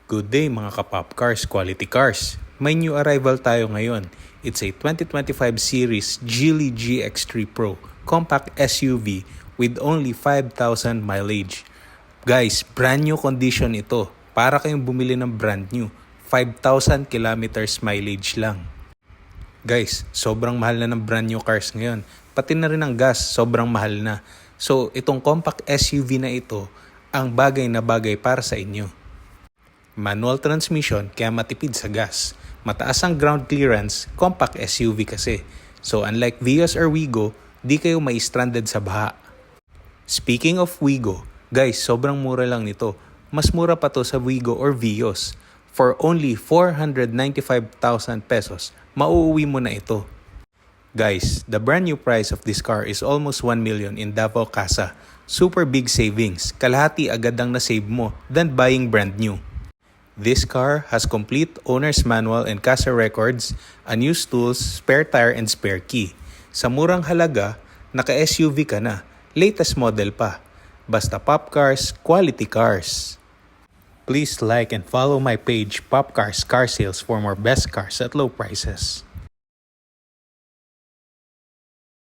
Good day mga ka-pop cars, quality cars. May new arrival tayo ngayon. It's a 2025 series Geely GX3 Pro compact SUV with only 5,000 mileage. Guys, brand new condition ito. Para kayong bumili ng brand new. 5,000 kilometers mileage lang. Guys, sobrang mahal na ng brand new cars ngayon. Pati na rin ang gas, sobrang mahal na. So, itong compact SUV na ito, ang bagay na bagay para sa inyo. Manual transmission kaya matipid sa gas. Mataas ang ground clearance, compact SUV kasi. So unlike Vios or Wigo, di kayo mai-stranded sa baha. Speaking of Wigo, guys, sobrang mura lang nito. Mas mura pa to sa Wigo or Vios. For only 495,000 pesos, mauuwi mo na ito. Guys, the brand new price of this car is almost 1 million in Davao Casa. Super big savings. Kalahati agad ang na-save mo than buying brand new. This car has complete owner's manual and CASA records, unused tools, spare tire and spare key. Sa murang halaga, naka-SUV ka na, latest model pa. Basta Pop Cars, quality cars. Please like and follow my page Pop Cars Car Sales for more best cars at low prices.